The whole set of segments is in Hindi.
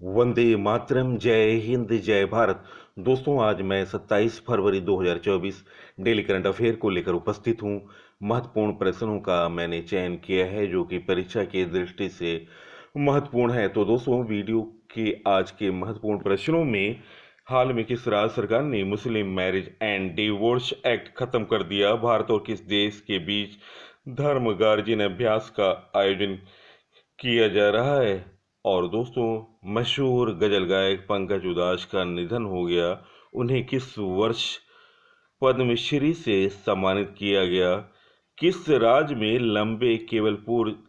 वंदे मातरम। जय हिंद, जय भारत। दोस्तों, आज मैं 27 फरवरी 2024 डेली करंट अफेयर को लेकर उपस्थित हूं। महत्वपूर्ण प्रश्नों का मैंने चयन किया है जो कि परीक्षा की दृष्टि से महत्वपूर्ण है। तो दोस्तों, वीडियो के आज के महत्वपूर्ण प्रश्नों में हाल में किस राज्य सरकार ने मुस्लिम मैरिज एंड डिवोर्स एक्ट खत्म कर दिया? भारत और किस देश के बीच धर्म गार्जियन अभ्यास का आयोजन किया जा रहा है? और दोस्तों, मशहूर गजल गायक पंकज उधास का निधन हो गया। उन्हें किस वर्ष पद्मश्री से सम्मानित किया गया? किस राज्य में लंबे केवलपुर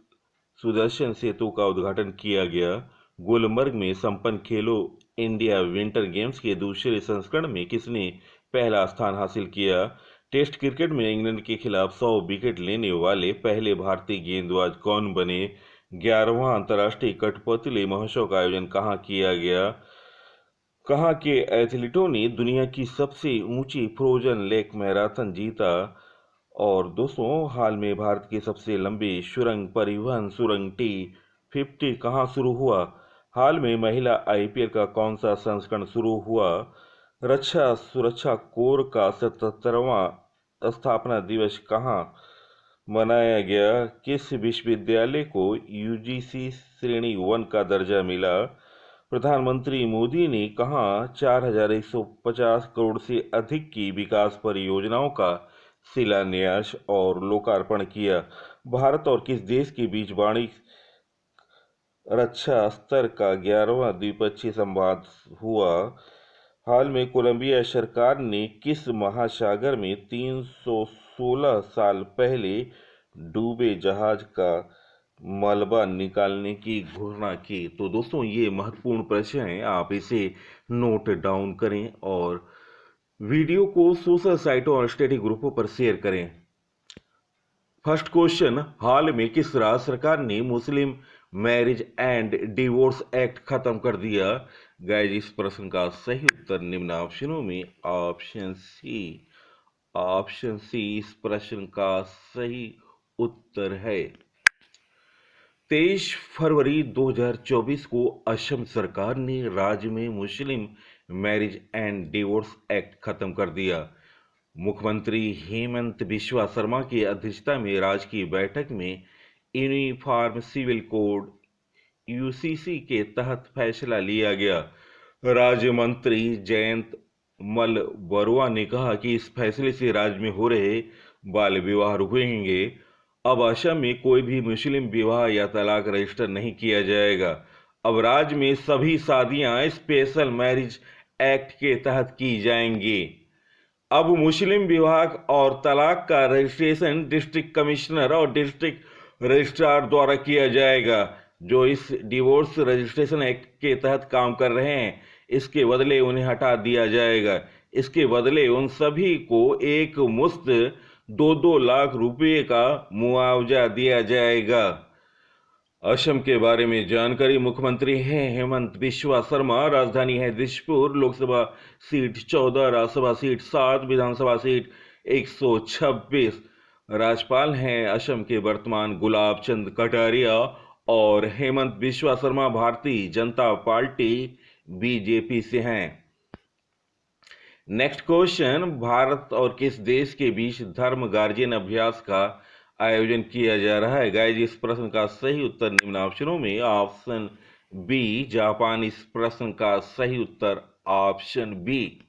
सुदर्शन सेतु का उद्घाटन किया गया? गुलमर्ग में संपन्न खेलो इंडिया विंटर गेम्स के दूसरे संस्करण में किसने पहला स्थान हासिल किया? टेस्ट क्रिकेट में इंग्लैंड के खिलाफ 100 विकेट लेने वाले पहले भारतीय गेंदबाज कौन बने? 11वां अंतर्राष्ट्रीय कठपुतली महोत्सव का आयोजन कहाँ किया गया? कहाँ के एथलीटों ने दुनिया की सबसे ऊंची फ्रोजन लेक मैराथन जीता? और दोस्तों, हाल में भारत की सबसे लंबी सुरंग परिवहन सुरंग T50 कहाँ शुरू हुआ? हाल में महिला आईपीएल का कौन सा संस्करण शुरू हुआ? रक्षा सुरक्षा कोर का 77वां स्थापना दिवस कहाँ मनाया गया? किस विश्वविद्यालय को यूजीसी श्रेणी 1 का दर्जा मिला? प्रधानमंत्री मोदी ने कहाँ 4,150 करोड़ से अधिक की विकास परियोजनाओं का शिलान्यास और लोकार्पण किया? भारत और किस देश के बीच वाणिज्य रक्षा स्तर का 11वां द्विपक्षीय संवाद हुआ? हाल में कोलंबिया सरकार ने किस महासागर में 316 साल पहले डूबे जहाज का मलबा निकालने की घोषणा की? तो दोस्तों, ये महत्वपूर्ण प्रश्न हैं, आप इसे नोट डाउन करें और वीडियो को सोशल साइटों और स्टडी ग्रुपों पर शेयर करें। फर्स्ट क्वेश्चन, हाल में किस राज्य सरकार ने मुस्लिम मैरिज एंड डिवोर्स एक्ट खत्म कर दिया? गाइस, इस प्रश्न का सही उत्तर निम्न ऑप्शनों में ऑप्शन सी इस प्रश्न का सही उत्तर है। 23 फरवरी 2024 को असम सरकार ने राज्य में मुस्लिम मैरिज एंड डिवोर्स एक्ट खत्म कर दिया। मुख्यमंत्री हेमंत बिस्वा शर्मा की अध्यक्षता में राज्य की बैठक में यूनिफॉर्म सिविल कोड यूसीसी के तहत फैसला लिया गया। राज्य मंत्री जयंत मल बरुआ ने कहा कि इस फैसले से राज्य में हो रहे बाल विवाह रुकेंगे। अब असम में कोई भी मुस्लिम विवाह या तलाक रजिस्टर नहीं किया जाएगा। अब राज्य में सभी शादियां स्पेशल मैरिज एक्ट के तहत की जाएंगी। अब मुस्लिम विवाह और तलाक का रजिस्ट्रेशन डिस्ट्रिक्ट कमिश्नर और डिस्ट्रिक्ट रजिस्ट्रार द्वारा किया जाएगा, जो इस डिवोर्स रजिस्ट्रेशन एक्ट के तहत काम कर रहे हैं। इसके बदले उन्हें हटा दिया जाएगा। इसके बदले उन सभी को एक मुश्त 2-2 लाख रुपए का मुआवजा दिया जाएगा। असम के बारे में जानकारी। मुख्यमंत्री हैं हेमंत बिस्वा शर्मा। राजधानी है दिसपुर। लोकसभा सीट 14, राज्यसभा सीट 7, विधानसभा सीट 126। राज्यपाल हैं असम के वर्तमान गुलाब चंद कटारिया। और हेमंत बिस्वा शर्मा भारतीय जनता पार्टी बीजेपी से हैं। नेक्स्ट क्वेश्चन, भारत और किस देश के बीच धर्म गार्जियन अभ्यास का आयोजन किया जा रहा है? गाइस, इस प्रश्न का सही उत्तर निम्न ऑप्शनों में ऑप्शन बी जापान। इस प्रश्न का सही उत्तर ऑप्शन बी।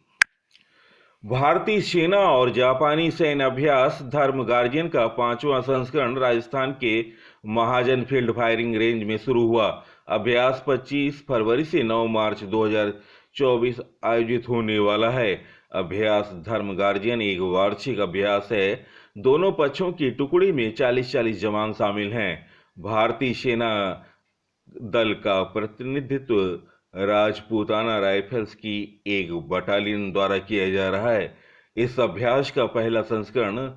भारतीय सेना और जापानी सैन्य अभ्यास धर्म गार्जियन का 5वां संस्करण राजस्थान के महाजन फील्ड फायरिंग रेंज में शुरू हुआ। अभ्यास 25 फरवरी से 9 मार्च 2024 आयोजित होने वाला है। अभ्यास धर्म गार्जियन एक वार्षिक अभ्यास है। दोनों पक्षों की टुकड़ी में 40-40 जवान शामिल हैं। भारतीय सेना दल का प्रतिनिधित्व राजपूताना राइफल्स की एक बटालियन द्वारा किया जा रहा है। इस अभ्यास का पहला संस्करण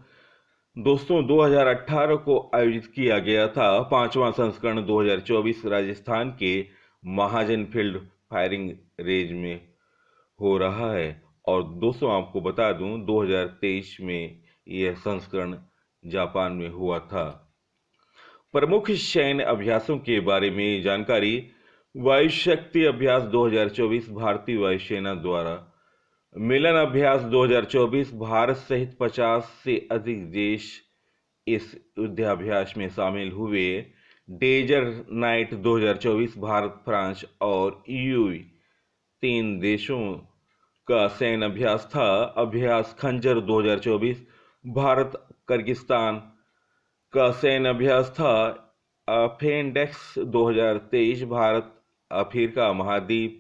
दोस्तों 2018 को आयोजित किया गया था। 5वां संस्करण 2024 राजस्थान के महाजन फील्ड फायरिंग रेंज में हो रहा है। और दोस्तों, आपको बता दूं 2023 में यह संस्करण जापान में हुआ था। प्रमुख सैन्य अभ्यासों के बारे में जानकारी। वायु शक्ति अभ्यास 2024 भारतीय वायुसेना द्वारा। मिलन अभ्यास 2024 भारत सहित 50 से अधिक देश इस युद्धाभ्यास में शामिल हुए। डेजर्ट नाइट 2024 भारत, फ्रांस और यूएई तीन देशों का सैन्य अभ्यास था। अभ्यास खंजर 2024 भारत किर्गिस्तान का सैन्य अभ्यास था। अपेंडेक्स 2023 भारत अफ्रीका महाद्वीप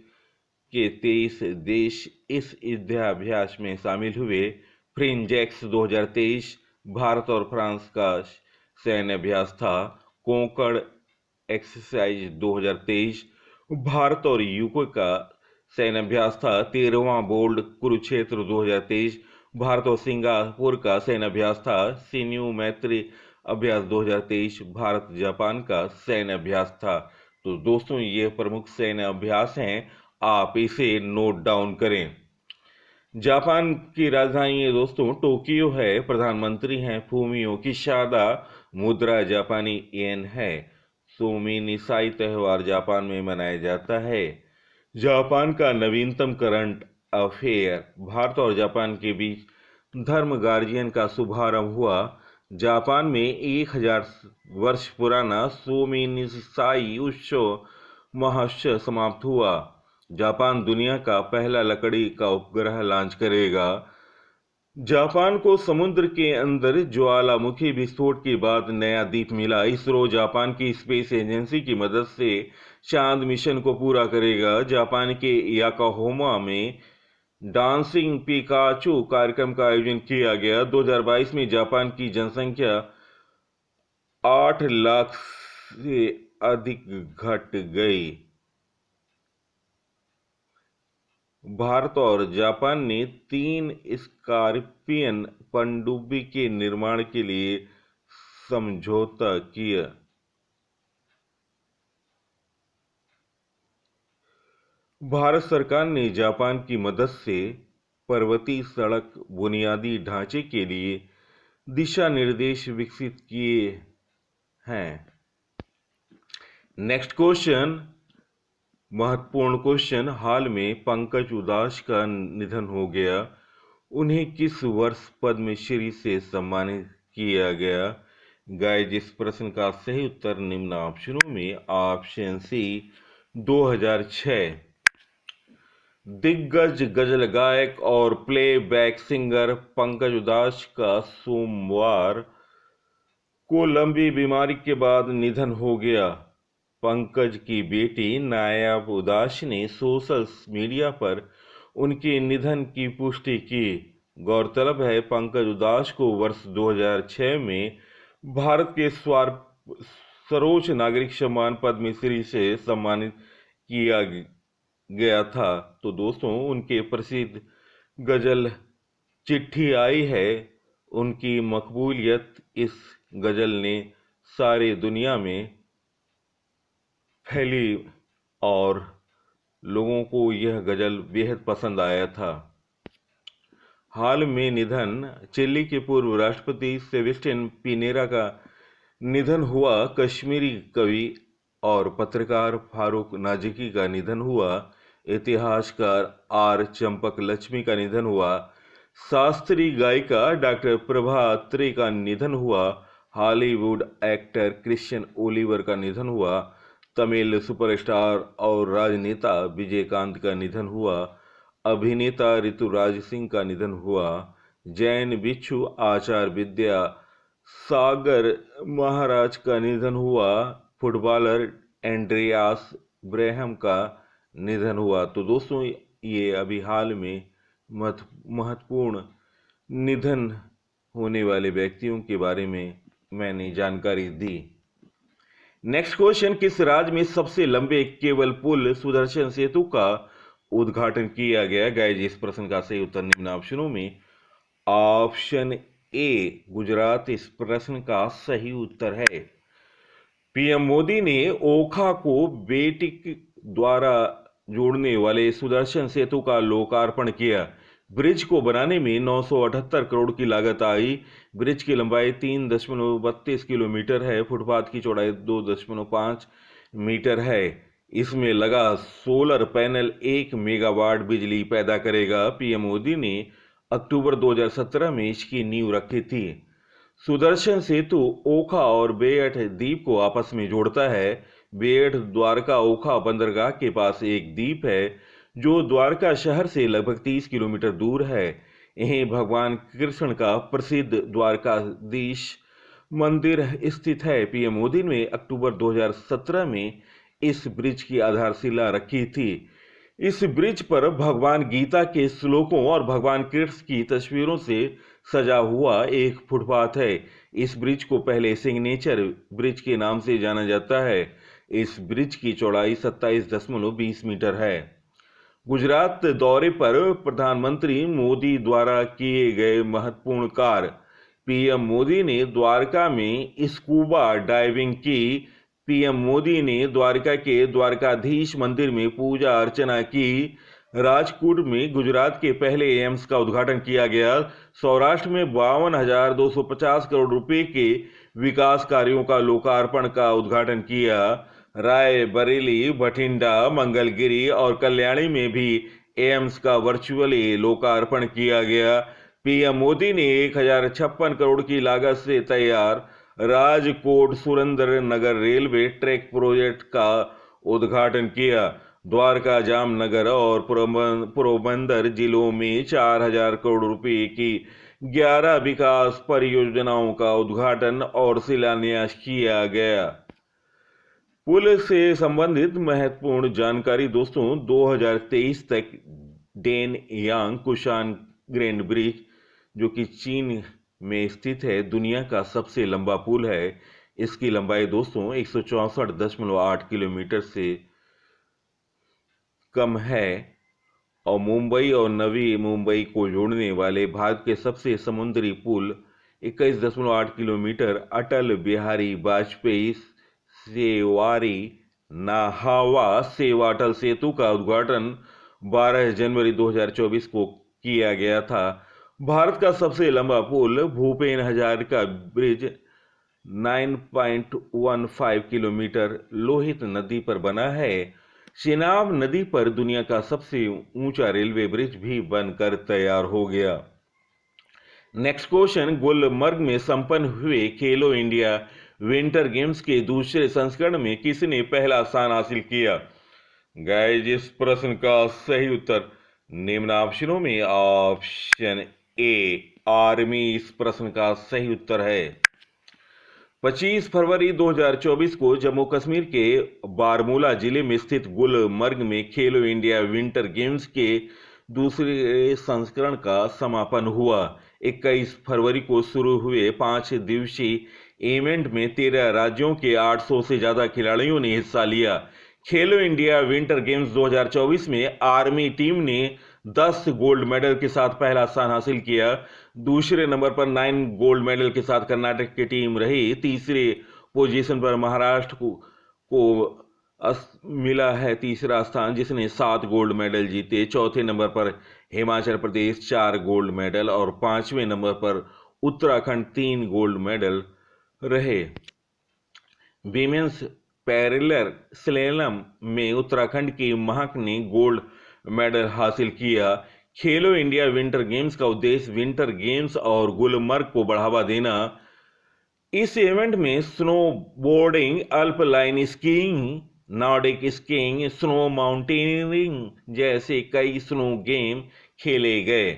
के 23 देश इस युद्धाभ्यास में शामिल हुए। फ्रिंजेक्स 2023 भारत और फ्रांस का सैन्य अभ्यास था। कोंकण एक्सरसाइज 2023 भारत और यूके का सैन्य अभ्यास था। 13वां बोल्ड कुरुक्षेत्र 2023 भारत और सिंगापुर का सैन्य अभ्यास था। सिन्यू मैत्री अभ्यास 2023 भारत जापान का सैन्य अभ्यास था। तो दोस्तों ये प्रमुख सैन्य अभ्यास हैं, आप इसे नोट डाउन करें। जापान की राजधानी दोस्तों टोक्यो है। प्रधानमंत्री हैं फूमियो किशिदा। मुद्रा जापानी येन है। सोमिनिसाई त्योहार जापान में मनाया जाता है। जापान का नवीनतम करंट अफेयर। भारत और जापान के बीच धर्म गार्जियन का शुभारंभ हुआ। जापान में 1000 वर्ष पुराना सोमिनिसाई उत्सव महोत्सव समाप्त हुआ। जापान दुनिया का पहला लकड़ी का उपग्रह लॉन्च करेगा। जापान को समुद्र के अंदर ज्वालामुखी विस्फोट के बाद नया द्वीप मिला। इसरो जापान की स्पेस एजेंसी की मदद से चांद मिशन को पूरा करेगा। जापान के याकोहामा में डांसिंग पिकाचू कार्यक्रम का आयोजन किया गया। 2022 में जापान की जनसंख्या 8 लाख से अधिक घट गई। भारत और जापान ने 3 स्कॉर्पियन पनडुब्बी के निर्माण के लिए समझौता किया। भारत सरकार ने जापान की मदद से पर्वतीय सड़क बुनियादी ढांचे के लिए दिशा निर्देश विकसित किए हैं। नेक्स्ट क्वेश्चन, महत्वपूर्ण क्वेश्चन। हाल में पंकज उधास का निधन हो गया। उन्हें किस वर्ष पद्मश्री से सम्मानित किया गया? गाइस इस प्रश्न का सही उत्तर निम्न ऑप्शनों में। Option C 2006। दिग्गज गजल गायक और प्लेबैक सिंगर पंकज उधास का सोमवार को लंबी बीमारी के बाद निधन हो गया। पंकज की बेटी नायाब उदास ने सोशल मीडिया पर उनके निधन की पुष्टि की। गौरतलब है पंकज उधास को वर्ष 2006 में भारत के सर्वोच्च नागरिक सम्मान पद्मश्री से सम्मानित किया गया था। तो दोस्तों उनके प्रसिद्ध गजल चिट्ठी आई है, उनकी मकबूलियत इस गजल ने सारे दुनिया में फैली और लोगों को यह गजल बेहद पसंद आया था। हाल में निधन, चिली के पूर्व राष्ट्रपति सेबेस्टियन पिनेरा का निधन हुआ। कश्मीरी कवि और पत्रकार फारूक नाजिकी का निधन हुआ। इतिहासकार आर चंपक लक्ष्मी का निधन हुआ। शास्त्रीय गायिका डॉक्टर प्रभा अत्रे का निधन हुआ। हॉलीवुड एक्टर क्रिश्चियन ओलिवर का निधन हुआ। तमिल सुपरस्टार और राजनेता विजयकांत का निधन हुआ। अभिनेता ऋतुराज सिंह का निधन हुआ। जैन भिक्षु आचार्य विद्या सागर महाराज का निधन हुआ। फुटबॉलर एंड्रियास ब्रेहम का निधन हुआ। तो दोस्तों ये अभी हाल में महत्वपूर्ण निधन होने वाले व्यक्तियों के बारे में मैंने जानकारी दी। नेक्स्ट क्वेश्चन, किस राज्य में सबसे लंबे केबल पुल सुदर्शन सेतु का उद्घाटन किया गया? गाइस इस प्रश्न का सही उत्तर निम्न ऑप्शनों में। ऑप्शन ए गुजरात इस प्रश्न का सही उत्तर है। पीएम मोदी ने ओखा को बेटिक द्वारा जोड़ने वाले सुदर्शन सेतु का लोकार्पण किया। ब्रिज को बनाने में 978 करोड़ की लागत आई। ब्रिज की लंबाई 3.32 किलोमीटर है। फुटपाथ की चौड़ाई 2.5 मीटर है। इसमें लगा सोलर पैनल 1 मेगावाट बिजली पैदा करेगा। पीएम मोदी ने अक्टूबर 2017 में इसकी नींव रखी थी। सुदर्शन सेतु ओखा और बेहट द्वीप को आपस में जोड़ता है। बेहट द्वारका ओखा बंदरगाह के पास एक द्वीप है जो द्वारका शहर से लगभग 30 किलोमीटर दूर है। यहीं भगवान कृष्ण का प्रसिद्ध द्वारकाधीश मंदिर स्थित है। पीएम मोदी ने अक्टूबर 2017 में इस ब्रिज की आधारशिला रखी थी। इस ब्रिज पर भगवान गीता के श्लोकों और भगवान कृष्ण की तस्वीरों से सजा हुआ एक फुटपाथ है। इस ब्रिज को पहले सिग्नेचर ब्रिज के नाम से जाना जाता है। इस ब्रिज की चौड़ाई 27.20 मीटर है। गुजरात दौरे पर प्रधानमंत्री मोदी द्वारा किए गए महत्वपूर्ण कार्य। पीएम मोदी ने द्वारका में स्कूबा डाइविंग की। पीएम मोदी ने द्वारका के द्वारकाधीश मंदिर में पूजा अर्चना की। राजकोट में गुजरात के पहले एम्स का उद्घाटन किया गया। सौराष्ट्र में 52,250 करोड़ रुपए के विकास कार्यों का लोकार्पण का उद्घाटन किया। रायबरेली, बठिंडा, मंगलगिरी और कल्याणी में भी एम्स का वर्चुअली लोकार्पण किया गया। पीएम मोदी ने 1,056 करोड़ की लागत से तैयार राजकोट सुरेंद्र नगर रेलवे ट्रैक प्रोजेक्ट का उद्घाटन किया। द्वारका, जामनगर और पोरबंदर जिलों में 4,000 करोड़ रुपए की 11 विकास परियोजनाओं का उद्घाटन और शिलान्यास किया गया। पुल से संबंधित महत्वपूर्ण जानकारी दोस्तों, 2023 तक डेन यांग कुशान ग्रैंड ब्रिज जो कि चीन में स्थित है, दुनिया का सबसे लंबा पुल है। इसकी लंबाई दोस्तों 164.8 किलोमीटर से कम है और मुंबई और नवी मुंबई को जोड़ने वाले भारत के सबसे समुद्री पुल 21.8 किलोमीटर अटल बिहारी वाजपेयी सेवारी नाहावा सेवा अटल सेतु का उद्घाटन 12 जनवरी 2024 को किया गया था। भारत का सबसे लंबा पुल भूपेन हजारिका ब्रिज 9.15 किलोमीटर लोहित नदी पर बना है। चिनाब नदी पर दुनिया का सबसे ऊंचा रेलवे ब्रिज भी बनकर तैयार हो गया। नेक्स्ट क्वेश्चन, गुलमर्ग में संपन्न हुए खेलो इंडिया विंटर गेम्स के दूसरे संस्करण में किसने पहला स्थान हासिल किया? गाइस, इस प्रश्न का सही उत्तर निम्न ऑप्शनों में ऑप्शन ए आर्मी इस प्रश्न का सही उत्तर है। 25 फरवरी 2024 को जम्मू कश्मीर के बारामूला जिले में स्थित गुलमर्ग में खेलो इंडिया विंटर गेम्स के दूसरे संस्करण का समापन हुआ। 21 फरवरी को शुरू हुए 5 दिवसीय इवेंट में 13 राज्यों के 800 से ज्यादा खिलाड़ियों ने हिस्सा लिया। खेलो इंडिया विंटर गेम्स 2024 में आर्मी टीम ने 10 गोल्ड मेडल के साथ पहला स्थान हासिल किया। दूसरे नंबर पर 9 गोल्ड मेडल के साथ कर्नाटक की टीम रही। तीसरे पोजीशन पर महाराष्ट्र को मिला है तीसरा स्थान, जिसने 7 गोल्ड मेडल जीते। चौथे नंबर पर हिमाचल प्रदेश 4 गोल्ड मेडल और 5वें नंबर पर उत्तराखंड 3 गोल्ड मेडल रहे। विमेंस पैरेलल स्लैलम में उत्तराखंड की महक ने गोल्ड मेडल हासिल किया। खेलो इंडिया विंटर गेम्स का उद्देश्य विंटर गेम्स और गुलमर्ग को बढ़ावा देना। इस इवेंट में snowboarding, alpine skiing, Nordic skiing, snow mountaineering जैसे कई स्नो गेम खेले गए।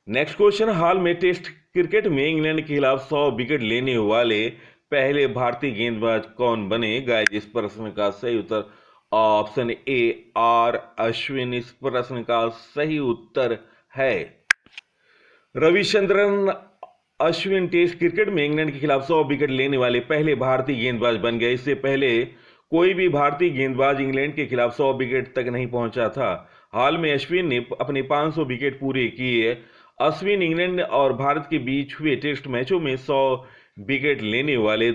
नेक्स्ट क्वेश्चन, हाल में टेस्ट क्रिकेट में इंग्लैंड के खिलाफ 100 विकेट लेने वाले पहले भारतीय गेंदबाज कौन बने? गाइस, इस प्रश्न का सही उत्तर ऑप्शन ए आर अश्विन इस प्रश्न का सही उत्तर है। रविचंद्रन अश्विन टेस्ट क्रिकेट में इंग्लैंड के खिलाफ 100 विकेट लेने वाले पहले भारतीय गेंदबाज बन गए। इससे पहले कोई भी भारतीय गेंदबाज इंग्लैंड के खिलाफ 100 विकेट तक नहीं पहुंचा था। हाल में अश्विन ने अपने 500 विकेट पूरे किए। अश्विन इंग्लैंड और भारत के बीच हुए टेस्ट मैचों में 100 विकेट लेने वाले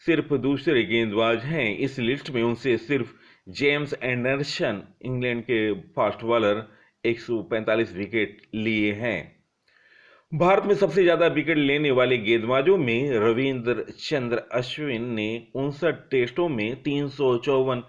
सिर्फ दूसरे गेंदबाज हैं। इस लिस्ट में उनसे सिर्फ जेम्स एंडरसन इंग्लैंड के फास्ट बॉलर 145 विकेट लिए हैं। भारत में सबसे ज्यादा विकेट लेने वाले गेंदबाजों में रविंद्र चंद्र अश्विन ने 59 टेस्टों में 354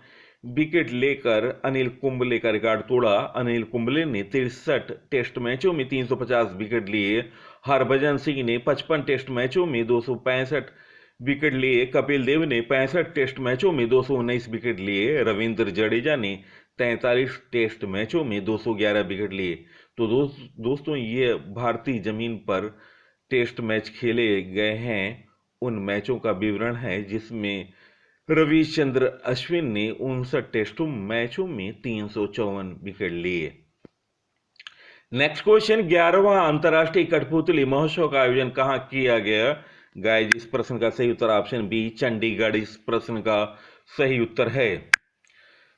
विकेट लेकर अनिल कुंबले का रिकॉर्ड तोड़ा। अनिल कुंबले ने 63 टेस्ट मैचों में 350 विकेट लिए। हरभजन सिंह ने 55 टेस्ट मैचों में 265 विकेट लिए। कपिल देव ने 65 टेस्ट मैचों में 219 विकेट लिए। रविंद्र जडेजा ने 43 टेस्ट मैचों में 211 विकेट लिए। तो दोस्तों ये भारतीय जमीन पर टेस्ट मैच खेले गए हैं उन मैचों का विवरण है, जिसमें रविचंद्र अश्विन ने 59 टेस्टों मैचों में 354 विकेट लिए। नेक्स्ट क्वेश्चन, 11वां अंतर्राष्ट्रीय कठपुतली महोत्सव का आयोजन कहां किया गया? गाइस, इस प्रश्न का सही उत्तर ऑप्शन बी चंडीगढ़ इस प्रश्न का सही उत्तर है।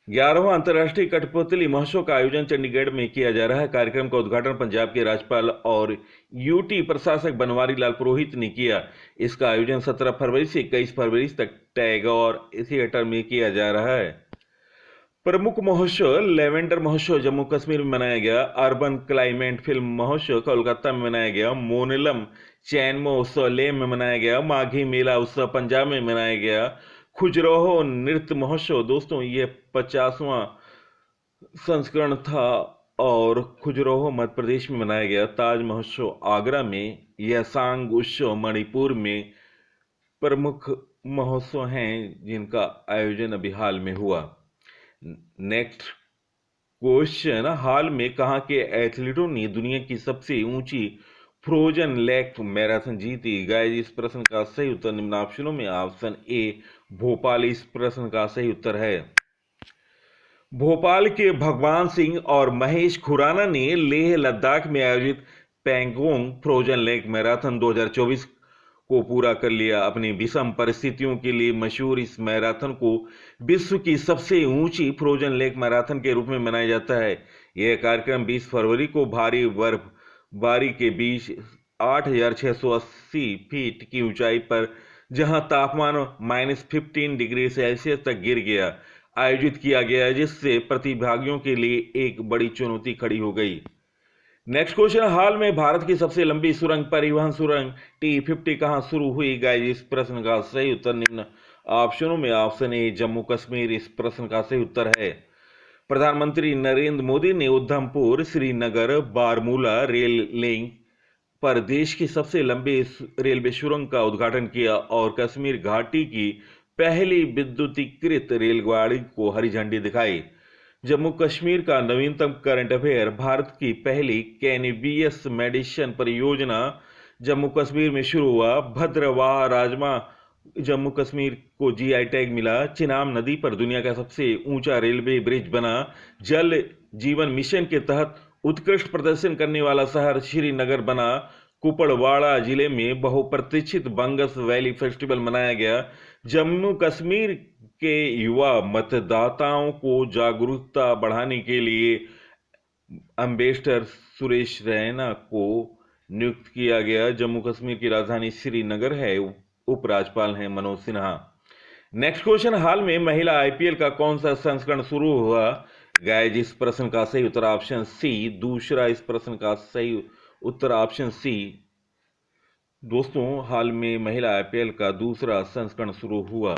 11वां अंतर्राष्ट्रीय कठपुतली महोत्सव का आयोजन चंडीगढ़ में किया जा रहा है। कार्यक्रम का उद्घाटन पंजाब के राज्यपाल और यूटी प्रशासक बनवारी लाल पुरोहित ने किया। इसका आयोजन 17 फरवरी से 21 फरवरी तक टैगोर थिएटर में किया जा रहा है। प्रमुख महोत्सव, लेवेंडर महोत्सव जम्मू कश्मीर में मनाया गया। अर्बन क्लाइमेट फिल्म महोत्सव कोलकाता में मनाया गया। मोनेलम चैनमो उत्सव लेह में मनाया गया। माघी मेला उत्सव पंजाब में मनाया गया। खुजरोहो नृत्य महोत्सव, दोस्तों ये 50वां संस्करण था और खुजरोहो मध्य प्रदेश में मनाया गया। ताज महोत्सव आगरा में। यसांग उत्सव मणिपुर में प्रमुख महोत्सव हैं जिनका आयोजन अभी हाल में हुआ। नेक्स्ट क्वेश्चन, हाल में कहां के एथलीटों ने दुनिया की सबसे ऊंची फ्रोजन लेक मैराथन जीती? गाइस, इस प्रश्न का सही उत्तर निम्न ऑप्शनों में ऑप्शन ए भोपाल इस प्रश्न का सही उत्तर है। भोपाल के भगवान सिंह और महेश खुराना ने लेह लद्दाख में आयोजित पैंगोंग फ्रोजन लेक मैराथन 2024 को पूरा कर लिया। अपनी विषम परिस्थितियों के लिए मशहूर इस मैराथन को विश्व की सबसे ऊंची फ्रोजन लेक मैराथन के रूप में मनाया जाता है। यह कार्यक्रम 20 फरवरी को भारी बर्फबारी के बीच 8,680 फीट की ऊंचाई पर, जहां तापमान -15 डिग्री सेल्सियस तक गिर गया, आयोजित किया गया, जिससे प्रतिभागियों के लिए एक बड़ी चुनौती खड़ी हो गई। नेक्स्ट क्वेश्चन, हाल में भारत की सबसे लंबी सुरंग परिवहन सुरंग T50 कहां शुरू हुई? गाइस, इस प्रश्न का सही उत्तर निम्न ऑप्शनों में ऑप्शन ए जम्मू कश्मीर इस प्रश्न का सही उत्तर है। प्रधानमंत्री नरेंद्र मोदी ने उधमपुर श्रीनगर बारमूला रेल लिंक पर देश की सबसे लंबी रेलवे सुरंग का उद्घाटन किया और कश्मीर घाटी की पहली विद्युतीकृत रेलगाड़ी को हरी झंडी दिखाई। जम्मू कश्मीर का नवीनतम करंट अफेयर, भारत की पहली कैनबियस मेडिसिन परियोजना जम्मू कश्मीर में शुरू हुआ। भद्रवाह राजमा जम्मू कश्मीर को जीआई टैग मिला। चिनाब नदी पर दुनिया का सबसे ऊंचा रेलवे ब्रिज बना। जल जीवन मिशन के तहत उत्कृष्ट प्रदर्शन करने वाला शहर श्रीनगर बना। कुपवाड़ा जिले में बहुप्रतीक्षित बंगस वैली फेस्टिवल मनाया गया। जम्मू कश्मीर के युवा मतदाताओं को जागरूकता बढ़ाने के लिए एम्बेसडर सुरेश रैना को नियुक्त किया गया। जम्मू कश्मीर की राजधानी श्रीनगर है। उपराज्यपाल हैं मनोज सिन्हा। नेक्स्ट क्वेश्चन, हाल में महिला आईपीएल का कौन सा संस्करण शुरू हुआ? गाइस, इस प्रश्न का सही उत्तर ऑप्शन सी दूसरा इस प्रश्न का सही उत्तर ऑप्शन सी। दोस्तों, हाल में महिला आईपीएल का दूसरा संस्करण शुरू हुआ।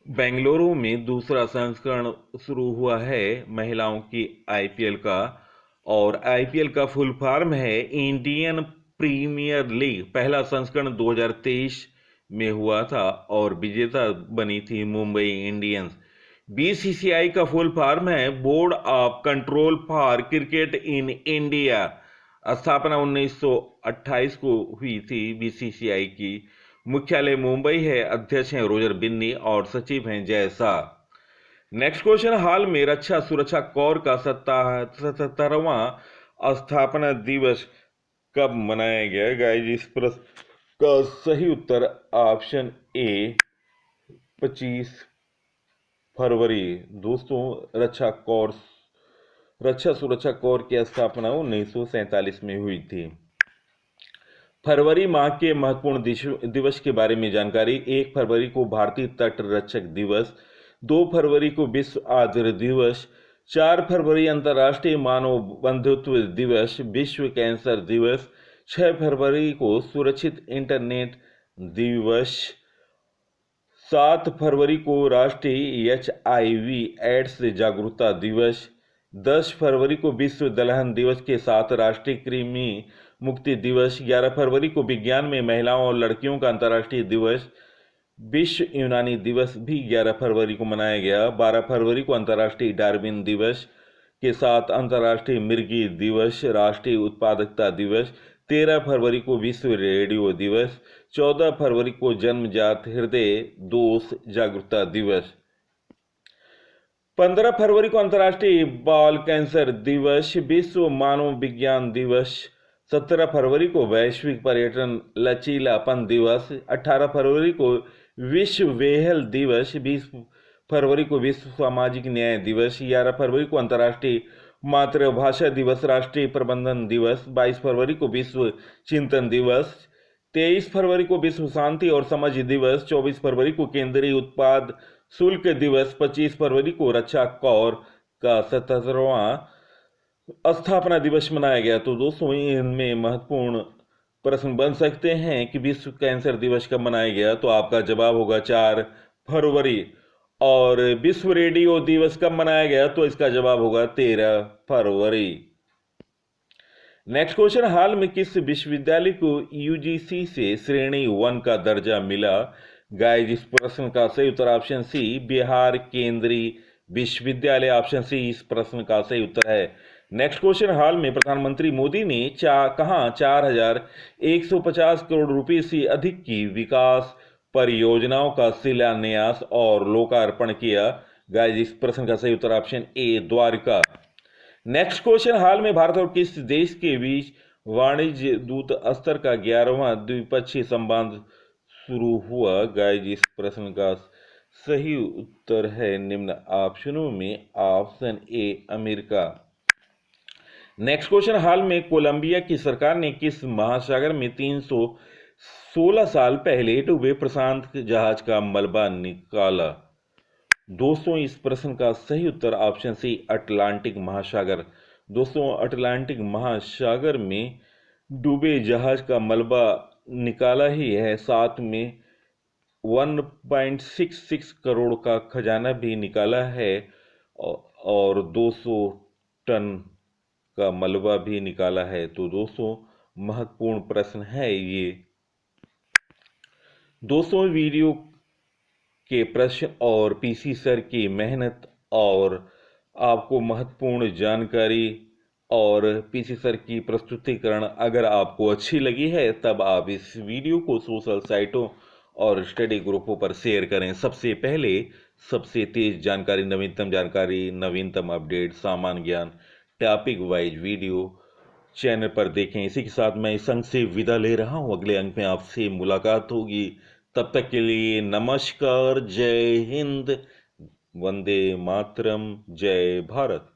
बेंगलुरु में दूसरा संस्करण शुरू हुआ है महिलाओं की आईपीएल का, और आईपीएल का फुल फॉर्म है इंडियन प्रीमियर लीग। पहला संस्करण 2023 में हुआ था और विजेता बनी थी मुंबई इंडियंस। बीसीसीआई का फुल फॉर्म है board of control for cricket in India. स्थापना 1928 को हुई थी बीसीसीआई की। मुख्यालय मुंबई है। अध्यक्ष हैं रोजर बिन्नी और सचिव हैं जय शाह। नेक्स्ट क्वेश्चन, हाल में रक्षा सुरक्षा कोर का 77वां स्थापना दिवस कब मनाया गया? गाइस, इस प्रश्न का सही उत्तर ऑप्शन ए 25 फरवरी। दोस्तों, रक्षा सुरक्षा कोर की स्थापना 1947 में हुई थी। फरवरी माह के महत्वपूर्ण दिवस के बारे में जानकारी। 1 फरवरी को भारतीय तट रक्षक दिवस। 2 फरवरी को विश्व आर्द्र दिवस। 4 फरवरी अंतर्राष्ट्रीय मानव बंधुत्व दिवस, विश्व कैंसर दिवस। 6 फरवरी को सुरक्षित इंटरनेट दिवस। 7 फरवरी को राष्ट्रीय HIV एड्स जागरूकता दिवस। 10 फरवरी को विश्व दलहन दिवस के साथ राष्ट्रीय कृमि मुक्ति दिवस। 11 फरवरी को विज्ञान में महिलाओं और लड़कियों का अंतर्राष्ट्रीय दिवस। विश्व यूनानी दिवस भी 11 फरवरी को मनाया गया। 12 फरवरी को अंतर्राष्ट्रीय डार्विन दिवस के साथ अंतर्राष्ट्रीय मृगी दिवस, राष्ट्रीय उत्पादकता दिवस। 13 फरवरी को विश्व रेडियो दिवस। 14 फरवरी को जन्मजात हृदय दोष जागरूकता दिवस। 15 फरवरी को अंतर्राष्ट्रीय बाल कैंसर दिवस, विश्व मानव विज्ञान दिवस। 17 फरवरी को वैश्विक पर्यटन लचीलापन दिवस। 18 फरवरी को विश्व व्हेल दिवस। 20 फरवरी को विश्व सामाजिक न्याय दिवस। 11 फरवरी को अंतर्राष्ट्रीय मातृभाषा दिवस, राष्ट्रीय प्रबंधन दिवस। 22 फरवरी को विश्व चिंतन दिवस। 23 फरवरी को विश्व शांति और समझ दिवस। 24 फरवरी को केंद्रीय उत्पाद शुल्क दिवस। 25 फरवरी को रक्षा कोर का 77वां स्थापना दिवस मनाया गया। तो दोस्तों, इनमें महत्वपूर्ण प्रश्न बन सकते हैं कि विश्व कैंसर दिवस कब मनाया गया, तो आपका जवाब होगा 4 फरवरी। और विश्व रेडियो दिवस कब मनाया गया, तो इसका जवाब होगा 13 फरवरी। नेक्स्ट क्वेश्चन, हाल में किस विश्वविद्यालय को यूजीसी से श्रेणी 1 का दर्जा मिला? गाइस, इस प्रश्न का सही उत्तर ऑप्शन सी, बिहार केंद्रीय विश्वविद्यालय। ऑप्शन सी इस प्रश्न का सही उत्तर है। नेक्स्ट क्वेश्चन, हाल में प्रधानमंत्री मोदी ने कहां 4150 करोड़ रुपए से अधिक की विकास परियोजनाओं का शिलान्यास और लोकार्पण किया? गाइस, इस प्रश्न का सही उत्तर option A, Dwarka. Next question, हाल में भारत और किस देश के बीच वाणिज्य दूत स्तर का 11वां द्विपक्षीय संवाद शुरू हुआ? गाइस, इस प्रश्न का सही उत्तर है निम्न ऑप्शनों में option A, America. Next question, हाल में कोलंबिया की सरकार ने किस महासागर में 316 साल पहले डूबे प्रशांत जहाज का मलबा निकाला? दोस्तों, इस प्रश्न का सही उत्तर ऑप्शन सी, अटलांटिक महासागर। दोस्तों, अटलांटिक महासागर में डूबे जहाज का मलबा निकाला ही है, साथ में 1.66 करोड़ का खजाना भी निकाला है और 200 टन का मलबा भी निकाला है। तो दोस्तों, महत्वपूर्ण प्रश्न है ये। दोस्तों, वीडियो के प्रश्न और पीसी सर की मेहनत और आपको महत्वपूर्ण जानकारी और पीसी सर की प्रस्तुतिकरण अगर आपको अच्छी लगी है, तब आप इस वीडियो को सोशल साइटों और स्टडी ग्रुपों पर शेयर करें। सबसे पहले सबसे तेज जानकारी, नवीनतम जानकारी, नवीनतम अपडेट, सामान्य ज्ञान, टॉपिक वाइज वीडियो चैनल पर देखें। इसी के साथ मैं इस अंक से विदा ले रहा हूं। अगले अंक में आपसे मुलाकात होगी। तब तक के लिए नमस्कार, जय हिंद, वंदे मातरम, जय भारत।